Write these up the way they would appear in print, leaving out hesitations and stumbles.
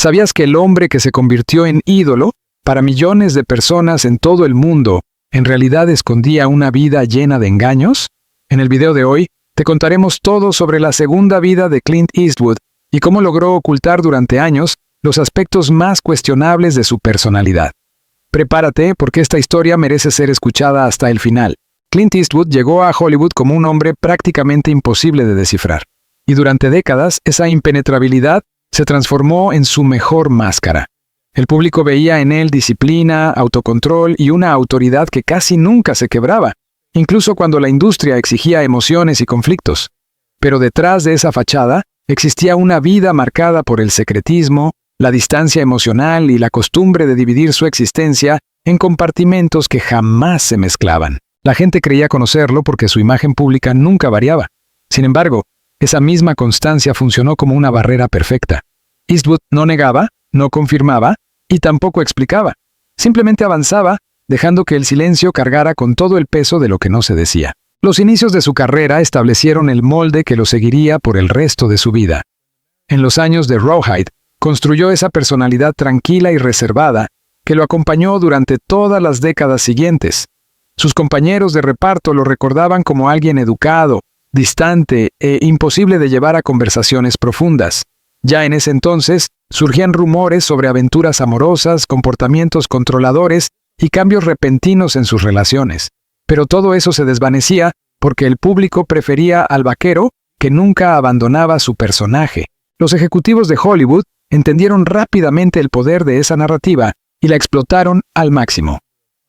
¿Sabías que el hombre que se convirtió en ídolo para millones de personas en todo el mundo en realidad escondía una vida llena de engaños? En el video de hoy, te contaremos todo sobre la segunda vida de Clint Eastwood y cómo logró ocultar durante años los aspectos más cuestionables de su personalidad. Prepárate porque esta historia merece ser escuchada hasta el final. Clint Eastwood llegó a Hollywood como un hombre prácticamente imposible de descifrar, y durante décadas esa impenetrabilidad se transformó en su mejor máscara. El público veía en él disciplina, autocontrol y una autoridad que casi nunca se quebraba, incluso cuando la industria exigía emociones y conflictos. Pero detrás de esa fachada existía una vida marcada por el secretismo, la distancia emocional y la costumbre de dividir su existencia en compartimentos que jamás se mezclaban. La gente creía conocerlo porque su imagen pública nunca variaba. Sin embargo, esa misma constancia funcionó como una barrera perfecta. Eastwood no negaba, no confirmaba y tampoco explicaba. Simplemente avanzaba, dejando que el silencio cargara con todo el peso de lo que no se decía. Los inicios de su carrera establecieron el molde que lo seguiría por el resto de su vida. En los años de Rawhide, construyó esa personalidad tranquila y reservada que lo acompañó durante todas las décadas siguientes. Sus compañeros de reparto lo recordaban como alguien educado, distante e imposible de llevar a conversaciones profundas. Ya en ese entonces, surgían rumores sobre aventuras amorosas, comportamientos controladores y cambios repentinos en sus relaciones. Pero todo eso se desvanecía porque el público prefería al vaquero que nunca abandonaba su personaje. Los ejecutivos de Hollywood entendieron rápidamente el poder de esa narrativa y la explotaron al máximo.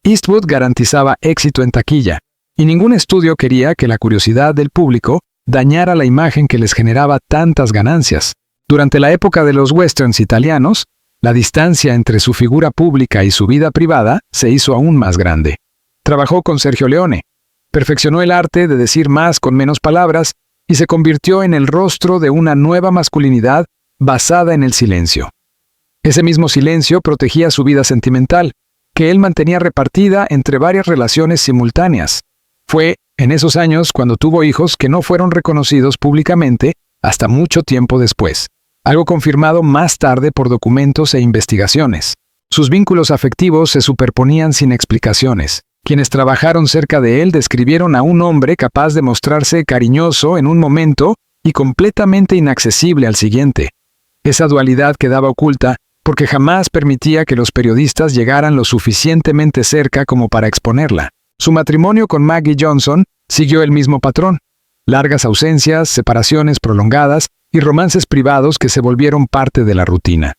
Eastwood garantizaba éxito en taquilla, y ningún estudio quería que la curiosidad del público dañara la imagen que les generaba tantas ganancias. Durante la época de los westerns italianos, la distancia entre su figura pública y su vida privada se hizo aún más grande. Trabajó con Sergio Leone, perfeccionó el arte de decir más con menos palabras y se convirtió en el rostro de una nueva masculinidad basada en el silencio. Ese mismo silencio protegía su vida sentimental, que él mantenía repartida entre varias relaciones simultáneas. Fue en esos años cuando tuvo hijos que no fueron reconocidos públicamente hasta mucho tiempo después, algo confirmado más tarde por documentos e investigaciones. Sus vínculos afectivos se superponían sin explicaciones. Quienes trabajaron cerca de él describieron a un hombre capaz de mostrarse cariñoso en un momento y completamente inaccesible al siguiente. Esa dualidad quedaba oculta porque jamás permitía que los periodistas llegaran lo suficientemente cerca como para exponerla. Su matrimonio con Maggie Johnson siguió el mismo patrón: largas ausencias, separaciones prolongadas y romances privados que se volvieron parte de la rutina.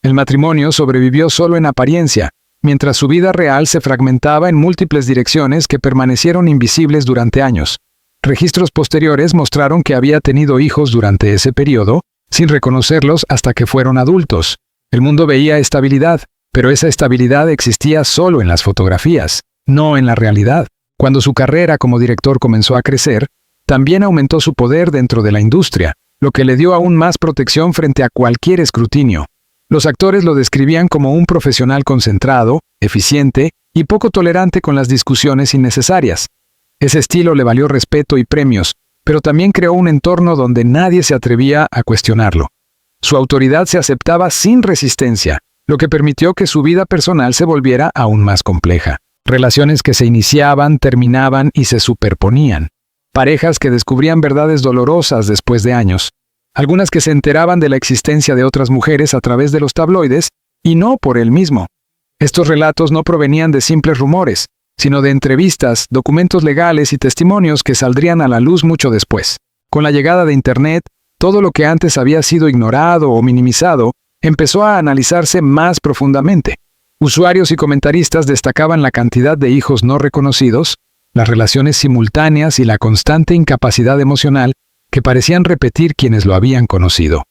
El matrimonio sobrevivió solo en apariencia, mientras su vida real se fragmentaba en múltiples direcciones que permanecieron invisibles durante años. Registros posteriores mostraron que había tenido hijos durante ese periodo, sin reconocerlos hasta que fueron adultos. El mundo veía estabilidad, pero esa estabilidad existía solo en las fotografías, no en la realidad. Cuando su carrera como director comenzó a crecer, también aumentó su poder dentro de la industria, lo que le dio aún más protección frente a cualquier escrutinio. Los actores lo describían como un profesional concentrado, eficiente y poco tolerante con las discusiones innecesarias. Ese estilo le valió respeto y premios, pero también creó un entorno donde nadie se atrevía a cuestionarlo. Su autoridad se aceptaba sin resistencia, lo que permitió que su vida personal se volviera aún más compleja. Relaciones que se iniciaban, terminaban y se superponían. Parejas que descubrían verdades dolorosas después de años. Algunas que se enteraban de la existencia de otras mujeres a través de los tabloides y no por él mismo. Estos relatos no provenían de simples rumores, sino de entrevistas, documentos legales y testimonios que saldrían a la luz mucho después. Con la llegada de Internet, todo lo que antes había sido ignorado o minimizado empezó a analizarse más profundamente. Usuarios y comentaristas destacaban la cantidad de hijos no reconocidos, las relaciones simultáneas y la constante incapacidad emocional que parecían repetir quienes lo habían conocido.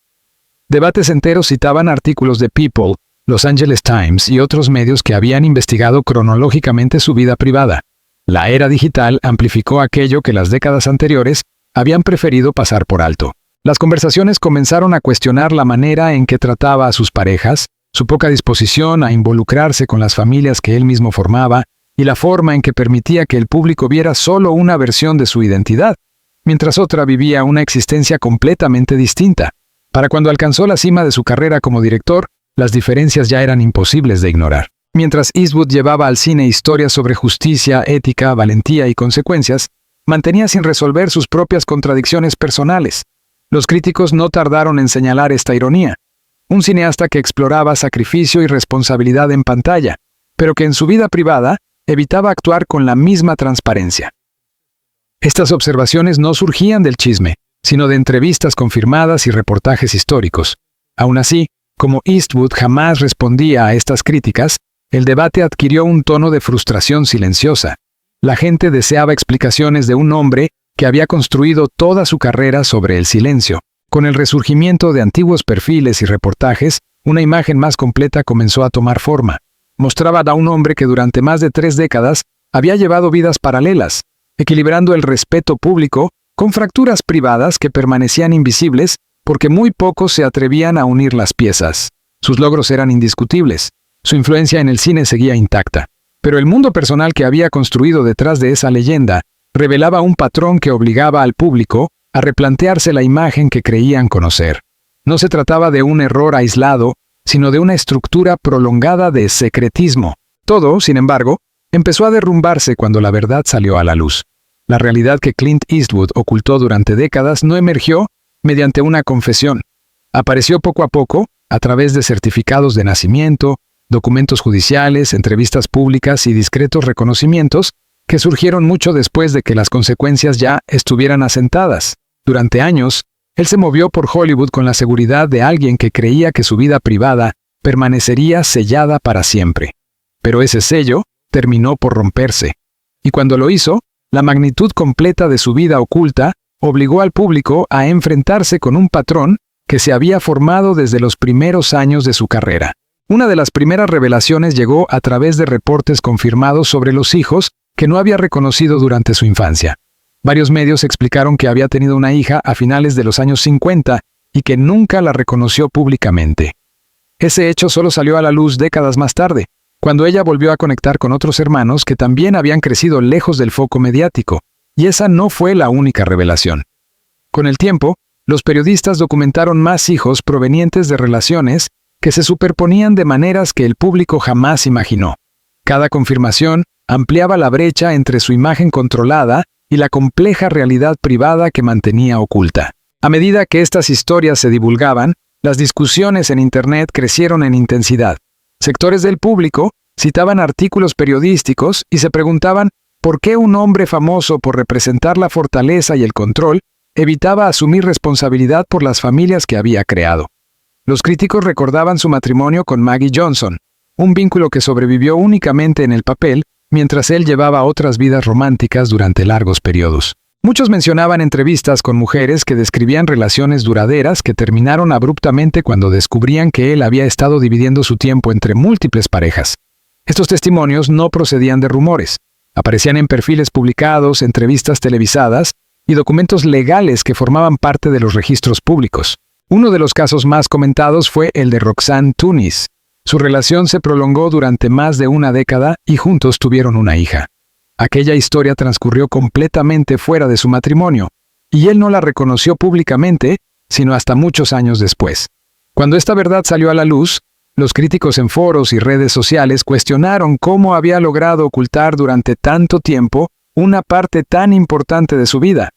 Debates enteros citaban artículos de People, Los Angeles Times y otros medios que habían investigado cronológicamente su vida privada. La era digital amplificó aquello que las décadas anteriores habían preferido pasar por alto. Las conversaciones comenzaron a cuestionar la manera en que trataba a sus parejas, su poca disposición a involucrarse con las familias que él mismo formaba y la forma en que permitía que el público viera solo una versión de su identidad, mientras otra vivía una existencia completamente distinta. Para cuando alcanzó la cima de su carrera como director, las diferencias ya eran imposibles de ignorar. Mientras Eastwood llevaba al cine historias sobre justicia, ética, valentía y consecuencias, mantenía sin resolver sus propias contradicciones personales. Los críticos no tardaron en señalar esta ironía. Un cineasta que exploraba sacrificio y responsabilidad en pantalla, pero que en su vida privada evitaba actuar con la misma transparencia. Estas observaciones no surgían del chisme, sino de entrevistas confirmadas y reportajes históricos. Aún así, como Eastwood jamás respondía a estas críticas, el debate adquirió un tono de frustración silenciosa. La gente deseaba explicaciones de un hombre que había construido toda su carrera sobre el silencio. Con el resurgimiento de antiguos perfiles y reportajes, una imagen más completa comenzó a tomar forma. Mostraban a un hombre que durante más de 3 décadas había llevado vidas paralelas, equilibrando el respeto público con fracturas privadas que permanecían invisibles porque muy pocos se atrevían a unir las piezas. Sus logros eran indiscutibles. Su influencia en el cine seguía intacta. Pero el mundo personal que había construido detrás de esa leyenda revelaba un patrón que obligaba al público a replantearse la imagen que creían conocer. No se trataba de un error aislado, sino de una estructura prolongada de secretismo. Todo, sin embargo, empezó a derrumbarse cuando la verdad salió a la luz. La realidad que Clint Eastwood ocultó durante décadas no emergió mediante una confesión. Apareció poco a poco, a través de certificados de nacimiento, documentos judiciales, entrevistas públicas y discretos reconocimientos que surgieron mucho después de que las consecuencias ya estuvieran asentadas. Durante años, él se movió por Hollywood con la seguridad de alguien que creía que su vida privada permanecería sellada para siempre. Pero ese sello terminó por romperse. Y cuando lo hizo, la magnitud completa de su vida oculta obligó al público a enfrentarse con un patrón que se había formado desde los primeros años de su carrera. Una de las primeras revelaciones llegó a través de reportes confirmados sobre los hijos que no había reconocido durante su infancia. Varios medios explicaron que había tenido una hija a finales de los años 50 y que nunca la reconoció públicamente. Ese hecho solo salió a la luz décadas más tarde, cuando ella volvió a conectar con otros hermanos que también habían crecido lejos del foco mediático, y esa no fue la única revelación. Con el tiempo, los periodistas documentaron más hijos provenientes de relaciones que se superponían de maneras que el público jamás imaginó. Cada confirmación ampliaba la brecha entre su imagen controlada y la compleja realidad privada que mantenía oculta. A medida que estas historias se divulgaban, las discusiones en Internet crecieron en intensidad. Sectores del público citaban artículos periodísticos y se preguntaban por qué un hombre famoso por representar la fortaleza y el control evitaba asumir responsabilidad por las familias que había creado. Los críticos recordaban su matrimonio con Maggie Johnson, un vínculo que sobrevivió únicamente en el papel, mientras él llevaba otras vidas románticas durante largos periodos. Muchos mencionaban entrevistas con mujeres que describían relaciones duraderas que terminaron abruptamente cuando descubrían que él había estado dividiendo su tiempo entre múltiples parejas. Estos testimonios no procedían de rumores. Aparecían en perfiles publicados, entrevistas televisadas y documentos legales que formaban parte de los registros públicos. Uno de los casos más comentados fue el de Roxanne Tunis. Su relación se prolongó durante más de una década y juntos tuvieron una hija. Aquella historia transcurrió completamente fuera de su matrimonio, y él no la reconoció públicamente, sino hasta muchos años después. Cuando esta verdad salió a la luz, los críticos en foros y redes sociales cuestionaron cómo había logrado ocultar durante tanto tiempo una parte tan importante de su vida,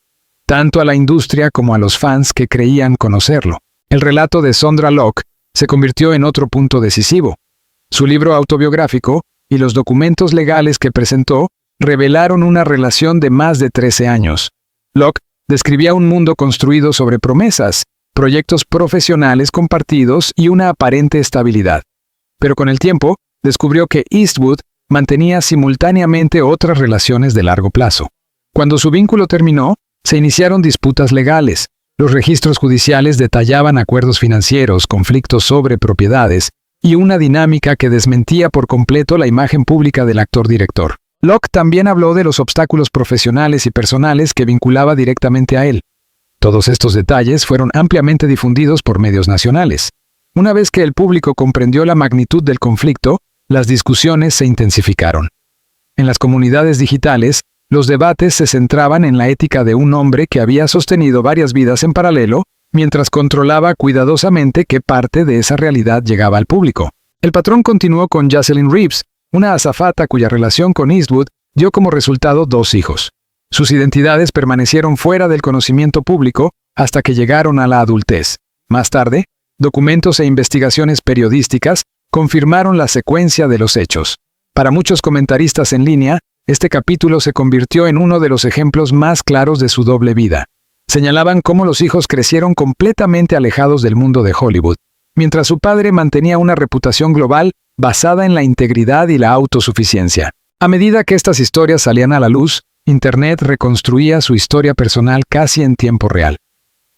tanto a la industria como a los fans que creían conocerlo. El relato de Sondra Locke se convirtió en otro punto decisivo. Su libro autobiográfico y los documentos legales que presentó revelaron una relación de más de 13 años. Locke describía un mundo construido sobre promesas, proyectos profesionales compartidos y una aparente estabilidad. Pero con el tiempo, descubrió que Eastwood mantenía simultáneamente otras relaciones de largo plazo. Cuando su vínculo terminó, se iniciaron disputas legales. Los registros judiciales detallaban acuerdos financieros, conflictos sobre propiedades y una dinámica que desmentía por completo la imagen pública del actor-director. Locke también habló de los obstáculos profesionales y personales que vinculaba directamente a él. Todos estos detalles fueron ampliamente difundidos por medios nacionales. Una vez que el público comprendió la magnitud del conflicto, las discusiones se intensificaron. En las comunidades digitales, los debates se centraban en la ética de un hombre que había sostenido varias vidas en paralelo mientras controlaba cuidadosamente qué parte de esa realidad llegaba al público. El patrón continuó con Jocelyn Reeves, una azafata cuya relación con Eastwood dio como resultado 2 hijos. Sus identidades permanecieron fuera del conocimiento público hasta que llegaron a la adultez. Más tarde, documentos e investigaciones periodísticas confirmaron la secuencia de los hechos. Para muchos comentaristas en línea, este capítulo se convirtió en uno de los ejemplos más claros de su doble vida. Señalaban cómo los hijos crecieron completamente alejados del mundo de Hollywood, mientras su padre mantenía una reputación global basada en la integridad y la autosuficiencia. A medida que estas historias salían a la luz, Internet reconstruía su historia personal casi en tiempo real.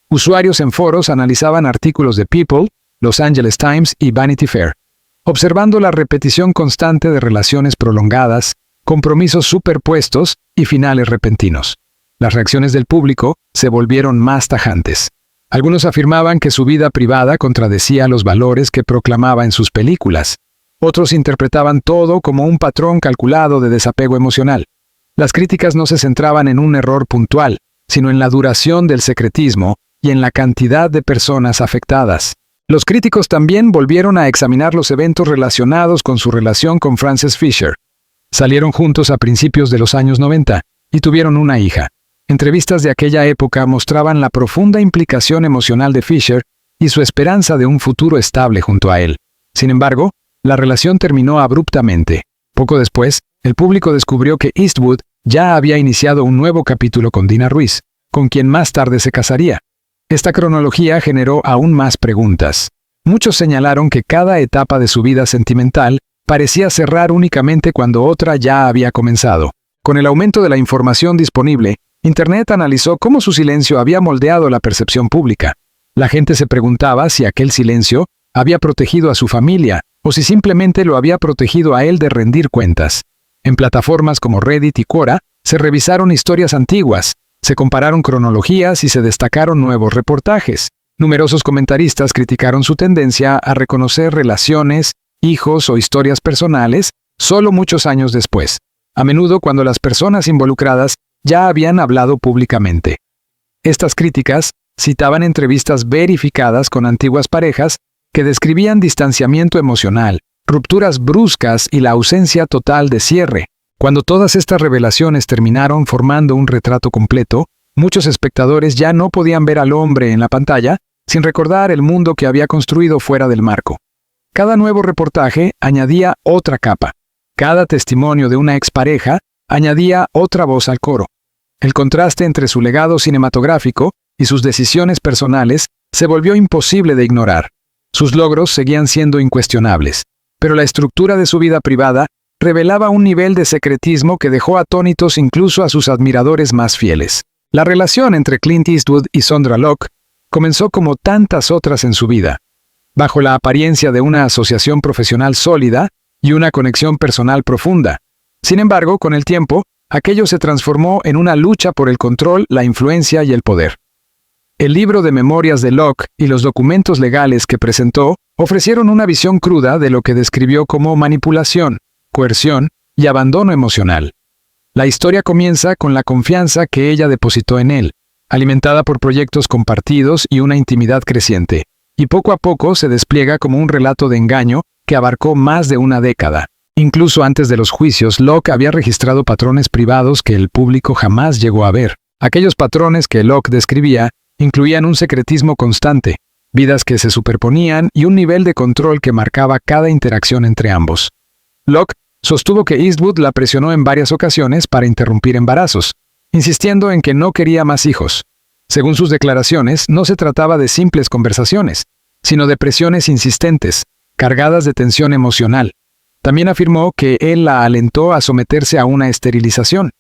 Usuarios en foros analizaban artículos de People, Los Angeles Times y Vanity Fair, observando la repetición constante de relaciones prolongadas, compromisos superpuestos y finales repentinos. Las reacciones del público se volvieron más tajantes. Algunos afirmaban que su vida privada contradecía los valores que proclamaba en sus películas. Otros interpretaban todo como un patrón calculado de desapego emocional. Las críticas no se centraban en un error puntual, sino en la duración del secretismo y en la cantidad de personas afectadas. Los críticos también volvieron a examinar los eventos relacionados con su relación con Frances Fisher. Salieron juntos a principios de los años 90 y tuvieron una hija. Entrevistas de aquella época mostraban la profunda implicación emocional de Fisher y su esperanza de un futuro estable junto a él. Sin embargo, la relación terminó abruptamente. Poco después, el público descubrió que Eastwood ya había iniciado un nuevo capítulo con Dina Ruiz, con quien más tarde se casaría. Esta cronología generó aún más preguntas. Muchos señalaron que cada etapa de su vida sentimental parecía cerrar únicamente cuando otra ya había comenzado. Con el aumento de la información disponible, Internet analizó cómo su silencio había moldeado la percepción pública. La gente se preguntaba si aquel silencio había protegido a su familia o si simplemente lo había protegido a él de rendir cuentas. En plataformas como Reddit y Quora se revisaron historias antiguas, se compararon cronologías y se destacaron nuevos reportajes. Numerosos comentaristas criticaron su tendencia a reconocer relaciones, hijos o historias personales solo muchos años después, a menudo cuando las personas involucradas ya habían hablado públicamente. Estas críticas citaban entrevistas verificadas con antiguas parejas que describían distanciamiento emocional, rupturas bruscas y la ausencia total de cierre. Cuando todas estas revelaciones terminaron formando un retrato completo, muchos espectadores ya no podían ver al hombre en la pantalla sin recordar el mundo que había construido fuera del marco. Cada nuevo reportaje añadía otra capa. Cada testimonio de una expareja añadía otra voz al coro. El contraste entre su legado cinematográfico y sus decisiones personales se volvió imposible de ignorar. Sus logros seguían siendo incuestionables, pero la estructura de su vida privada revelaba un nivel de secretismo que dejó atónitos incluso a sus admiradores más fieles. La relación entre Clint Eastwood y Sondra Locke comenzó como tantas otras en su vida, bajo la apariencia de una asociación profesional sólida y una conexión personal profunda. Sin embargo, con el tiempo, aquello se transformó en una lucha por el control, la influencia y el poder. El libro de memorias de Locke y los documentos legales que presentó ofrecieron una visión cruda de lo que describió como manipulación, coerción y abandono emocional. La historia comienza con la confianza que ella depositó en él, alimentada por proyectos compartidos y una intimidad creciente, y poco a poco se despliega como un relato de engaño que abarcó más de una década. Incluso antes de los juicios, Locke había registrado patrones privados que el público jamás llegó a ver. Aquellos patrones que Locke describía incluían un secretismo constante, vidas que se superponían y un nivel de control que marcaba cada interacción entre ambos. Locke sostuvo que Eastwood la presionó en varias ocasiones para interrumpir embarazos, insistiendo en que no quería más hijos. Según sus declaraciones, no se trataba de simples conversaciones, sino de presiones insistentes, cargadas de tensión emocional. También afirmó que él la alentó a someterse a una esterilización.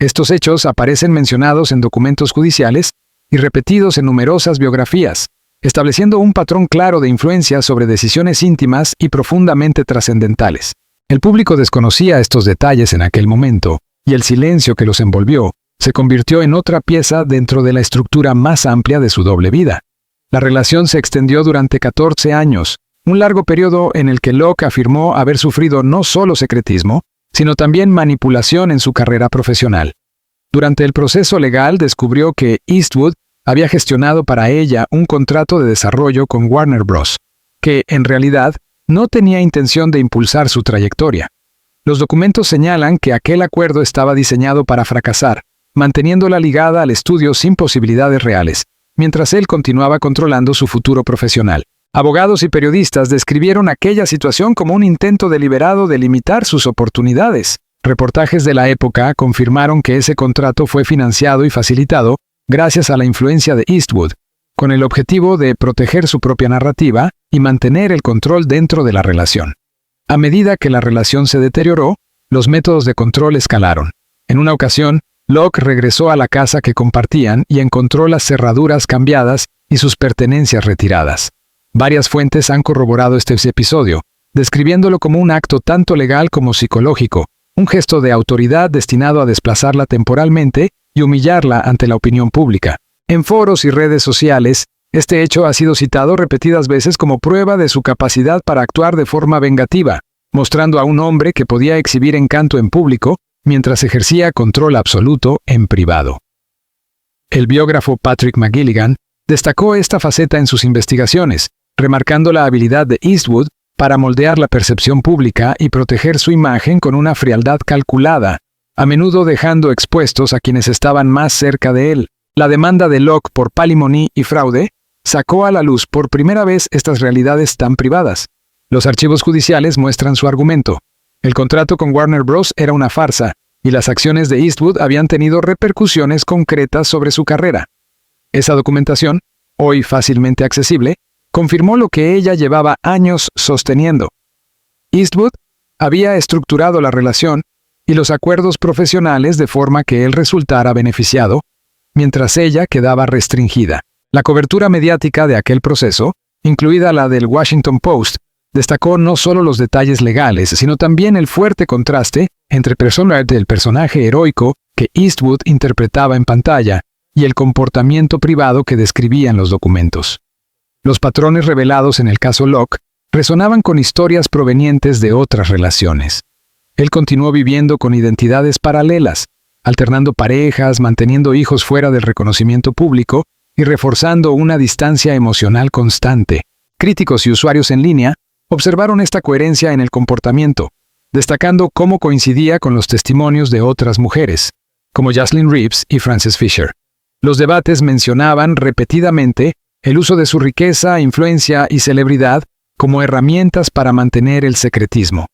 Estos hechos aparecen mencionados en documentos judiciales y repetidos en numerosas biografías, estableciendo un patrón claro de influencia sobre decisiones íntimas y profundamente trascendentales. El público desconocía estos detalles en aquel momento, y el silencio que los envolvió se convirtió en otra pieza dentro de la estructura más amplia de su doble vida. La relación se extendió durante 14 años, un largo periodo en el que Locke afirmó haber sufrido no solo secretismo, sino también manipulación en su carrera profesional. Durante el proceso legal descubrió que Eastwood había gestionado para ella un contrato de desarrollo con Warner Bros., que, en realidad, no tenía intención de impulsar su trayectoria. Los documentos señalan que aquel acuerdo estaba diseñado para fracasar, manteniéndola ligada al estudio sin posibilidades reales, mientras él continuaba controlando su futuro profesional. Abogados y periodistas describieron aquella situación como un intento deliberado de limitar sus oportunidades. Reportajes de la época confirmaron que ese contrato fue financiado y facilitado gracias a la influencia de Eastwood, con el objetivo de proteger su propia narrativa y mantener el control dentro de la relación. A medida que la relación se deterioró, los métodos de control escalaron. En una ocasión, Locke regresó a la casa que compartían y encontró las cerraduras cambiadas y sus pertenencias retiradas. Varias fuentes han corroborado este episodio, describiéndolo como un acto tanto legal como psicológico, un gesto de autoridad destinado a desplazarla temporalmente y humillarla ante la opinión pública. En foros y redes sociales, este hecho ha sido citado repetidas veces como prueba de su capacidad para actuar de forma vengativa, mostrando a un hombre que podía exhibir encanto en público mientras ejercía control absoluto en privado. El biógrafo Patrick McGilligan destacó esta faceta en sus investigaciones, remarcando la habilidad de Eastwood para moldear la percepción pública y proteger su imagen con una frialdad calculada, a menudo dejando expuestos a quienes estaban más cerca de él. La demanda de Locke por patrimonio y fraude sacó a la luz por primera vez estas realidades tan privadas. Los archivos judiciales muestran su argumento. El contrato con Warner Bros. Era una farsa, y las acciones de Eastwood habían tenido repercusiones concretas sobre su carrera. Esa documentación, hoy fácilmente accesible, confirmó lo que ella llevaba años sosteniendo. Eastwood había estructurado la relación y los acuerdos profesionales de forma que él resultara beneficiado, mientras ella quedaba restringida. La cobertura mediática de aquel proceso, incluida la del Washington Post, destacó no solo los detalles legales, sino también el fuerte contraste entre el personaje heroico que Eastwood interpretaba en pantalla y el comportamiento privado que describían los documentos. Los patrones revelados en el caso Locke resonaban con historias provenientes de otras relaciones. Él continuó viviendo con identidades paralelas, alternando parejas, manteniendo hijos fuera del reconocimiento público y reforzando una distancia emocional constante. Críticos y usuarios en línea observaron esta coherencia en el comportamiento, destacando cómo coincidía con los testimonios de otras mujeres, como Jocelyn Reeves y Frances Fisher. Los debates mencionaban repetidamente el uso de su riqueza, influencia y celebridad como herramientas para mantener el secretismo.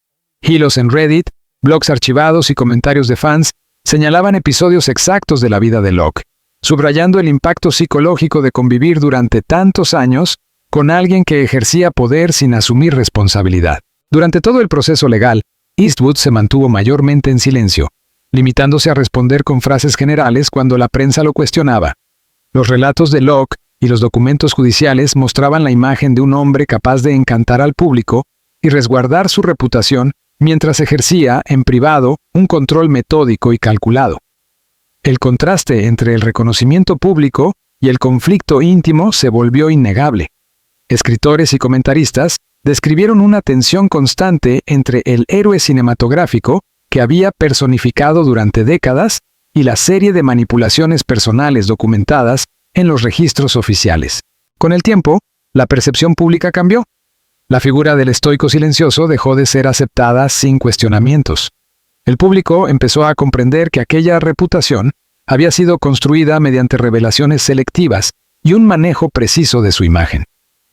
Hilos en Reddit, blogs archivados y comentarios de fans señalaban episodios exactos de la vida de Locke, subrayando el impacto psicológico de convivir durante tantos años con alguien que ejercía poder sin asumir responsabilidad. Durante todo el proceso legal, Eastwood se mantuvo mayormente en silencio, limitándose a responder con frases generales cuando la prensa lo cuestionaba. Los relatos de Locke y los documentos judiciales mostraban la imagen de un hombre capaz de encantar al público y resguardar su reputación mientras ejercía, en privado, un control metódico y calculado. El contraste entre el reconocimiento público y el conflicto íntimo se volvió innegable. Escritores y comentaristas describieron una tensión constante entre el héroe cinematográfico que había personificado durante décadas y la serie de manipulaciones personales documentadas en los registros oficiales. Con el tiempo, la percepción pública cambió. La figura del estoico silencioso dejó de ser aceptada sin cuestionamientos. El público empezó a comprender que aquella reputación había sido construida mediante revelaciones selectivas y un manejo preciso de su imagen.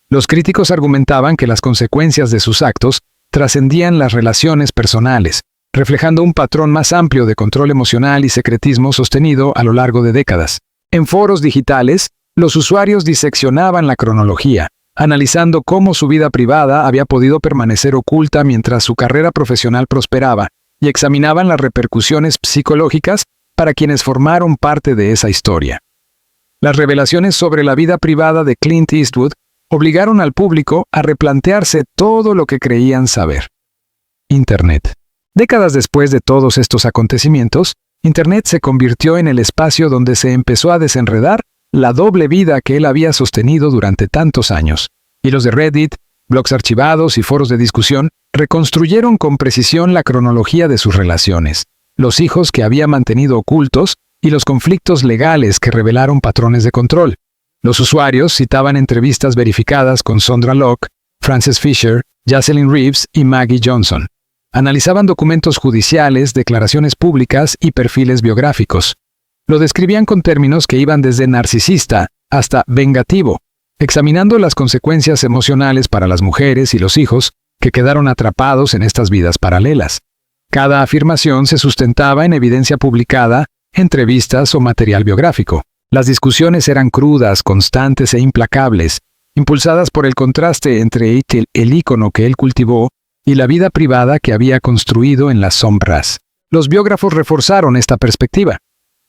Los críticos argumentaban que las consecuencias de sus actos trascendían las relaciones personales, reflejando un patrón más amplio de control emocional y secretismo sostenido a lo largo de décadas. En foros digitales, los usuarios diseccionaban la cronología, analizando cómo su vida privada había podido permanecer oculta mientras su carrera profesional prosperaba, y examinaban las repercusiones psicológicas para quienes formaron parte de esa historia. Las revelaciones sobre la vida privada de Clint Eastwood obligaron al público a replantearse todo lo que creían saber. Internet. Décadas después de todos estos acontecimientos, Internet se convirtió en el espacio donde se empezó a desenredar la doble vida que él había sostenido durante tantos años. Hilos de Reddit, blogs archivados y foros de discusión reconstruyeron con precisión la cronología de sus relaciones, los hijos que había mantenido ocultos y los conflictos legales que revelaron patrones de control. Los usuarios citaban entrevistas verificadas con Sondra Locke, Frances Fisher, Jocelyn Reeves y Maggie Johnson. Analizaban documentos judiciales, declaraciones públicas y perfiles biográficos. Lo describían con términos que iban desde narcisista hasta vengativo, examinando las consecuencias emocionales para las mujeres y los hijos que quedaron atrapados en estas vidas paralelas. Cada afirmación se sustentaba en evidencia publicada, entrevistas o material biográfico. Las discusiones eran crudas, constantes e implacables, impulsadas por el contraste entre el ícono que él cultivó y la vida privada que había construido en las sombras. Los biógrafos reforzaron esta perspectiva.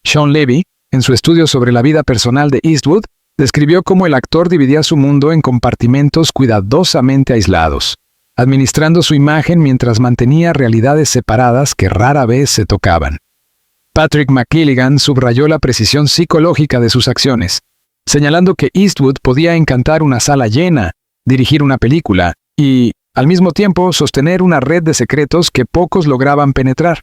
Sean Levy, en su estudio sobre la vida personal de Eastwood, describió cómo el actor dividía su mundo en compartimentos cuidadosamente aislados, administrando su imagen mientras mantenía realidades separadas que rara vez se tocaban. Patrick McGilligan subrayó la precisión psicológica de sus acciones, señalando que Eastwood podía encantar una sala llena, dirigir una película y, al mismo tiempo, sostener una red de secretos que pocos lograban penetrar.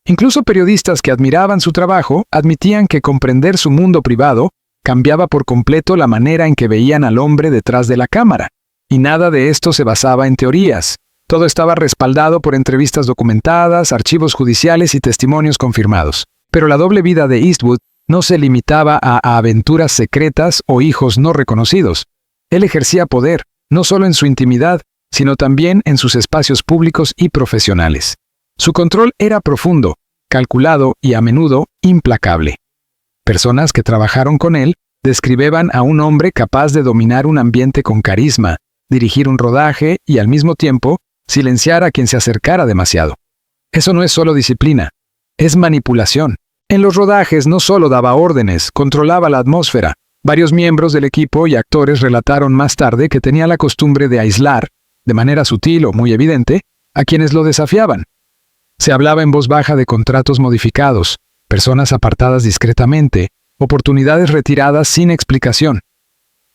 Incluso periodistas que admiraban su trabajo admitían que comprender su mundo privado cambiaba por completo la manera en que veían al hombre detrás de la cámara. Y nada de esto se basaba en teorías. Todo estaba respaldado por entrevistas documentadas, archivos judiciales y testimonios confirmados. Pero la doble vida de Eastwood no se limitaba a aventuras secretas o hijos no reconocidos. Él ejercía poder, no solo en su intimidad, sino también en sus espacios públicos y profesionales. Su control era profundo, calculado y a menudo implacable. Personas que trabajaron con él describían a un hombre capaz de dominar un ambiente con carisma, dirigir un rodaje y al mismo tiempo silenciar a quien se acercara demasiado. Eso no es solo disciplina, es manipulación. En los rodajes no solo daba órdenes, controlaba la atmósfera. Varios miembros del equipo y actores relataron más tarde que tenía la costumbre de aislar, de manera sutil o muy evidente, a quienes lo desafiaban. Se hablaba en voz baja de contratos modificados, personas apartadas discretamente, oportunidades retiradas sin explicación.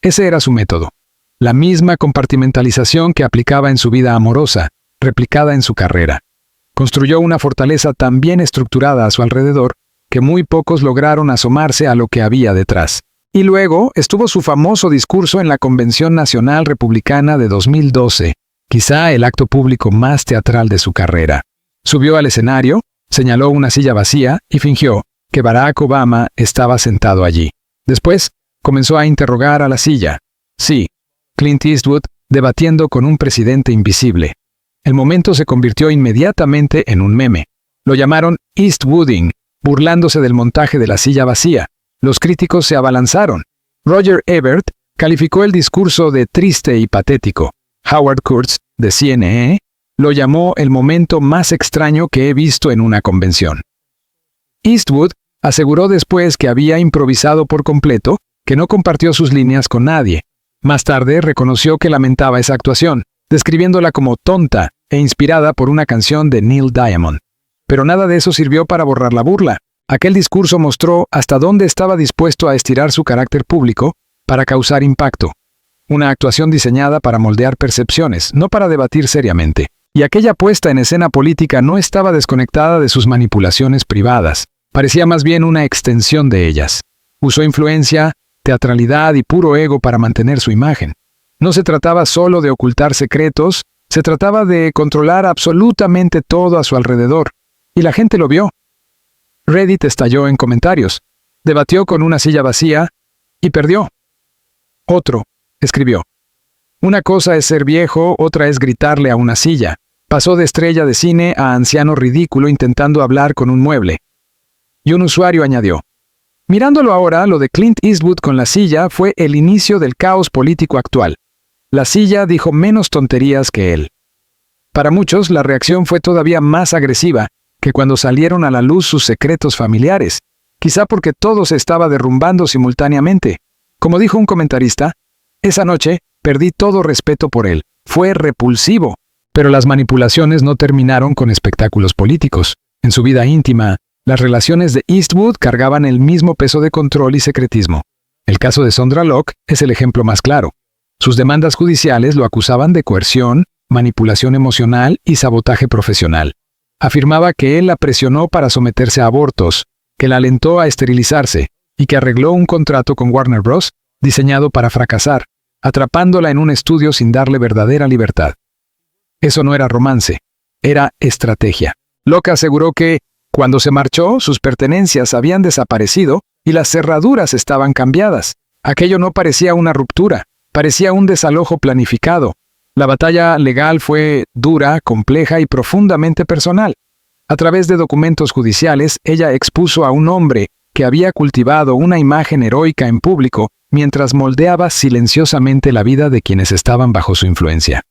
Ese era su método. La misma compartimentalización que aplicaba en su vida amorosa, replicada en su carrera. Construyó una fortaleza tan bien estructurada a su alrededor que muy pocos lograron asomarse a lo que había detrás. Y luego estuvo su famoso discurso en la Convención Nacional Republicana de 2012, quizá el acto público más teatral de su carrera. Subió al escenario, señaló una silla vacía y fingió que Barack Obama estaba sentado allí. Después, comenzó a interrogar a la silla. Sí, Clint Eastwood debatiendo con un presidente invisible. El momento se convirtió inmediatamente en un meme. Lo llamaron Eastwooding, burlándose del montaje de la silla vacía. Los críticos se abalanzaron. Roger Ebert calificó el discurso de triste y patético. Howard Kurtz, de CNN, lo llamó el momento más extraño que he visto en una convención. Eastwood aseguró después que había improvisado por completo, que no compartió sus líneas con nadie. Más tarde reconoció que lamentaba esa actuación, describiéndola como tonta e inspirada por una canción de Neil Diamond. Pero nada de eso sirvió para borrar la burla. Aquel discurso mostró hasta dónde estaba dispuesto a estirar su carácter público para causar impacto. Una actuación diseñada para moldear percepciones, no para debatir seriamente. Y aquella puesta en escena política no estaba desconectada de sus manipulaciones privadas. Parecía más bien una extensión de ellas. Usó influencia, teatralidad y puro ego para mantener su imagen. No se trataba solo de ocultar secretos, se trataba de controlar absolutamente todo a su alrededor. Y la gente lo vio. Reddit estalló en comentarios. Debatió con una silla vacía y perdió. Otro escribió: una cosa es ser viejo, otra es gritarle a una silla. Pasó de estrella de cine a anciano ridículo intentando hablar con un mueble. Y un usuario añadió: mirándolo ahora, lo de Clint Eastwood con la silla fue el inicio del caos político actual. La silla dijo menos tonterías que él. Para muchos, la reacción fue todavía más agresiva que cuando salieron a la luz sus secretos familiares, quizá porque todo se estaba derrumbando simultáneamente. Como dijo un comentarista, esa noche perdí todo respeto por él. Fue repulsivo. Pero las manipulaciones no terminaron con espectáculos políticos. En su vida íntima, las relaciones de Eastwood cargaban el mismo peso de control y secretismo. El caso de Sondra Locke es el ejemplo más claro. Sus demandas judiciales lo acusaban de coerción, manipulación emocional y sabotaje profesional. Afirmaba que él la presionó para someterse a abortos, que la alentó a esterilizarse y que arregló un contrato con Warner Bros. diseñado para fracasar, atrapándola en un estudio sin darle verdadera libertad. Eso no era romance, era estrategia. Locke aseguró que, cuando se marchó, sus pertenencias habían desaparecido y las cerraduras estaban cambiadas. Aquello no parecía una ruptura, parecía un desalojo planificado. La batalla legal fue dura, compleja y profundamente personal. A través de documentos judiciales, ella expuso a un hombre que había cultivado una imagen heroica en público mientras moldeaba silenciosamente la vida de quienes estaban bajo su influencia.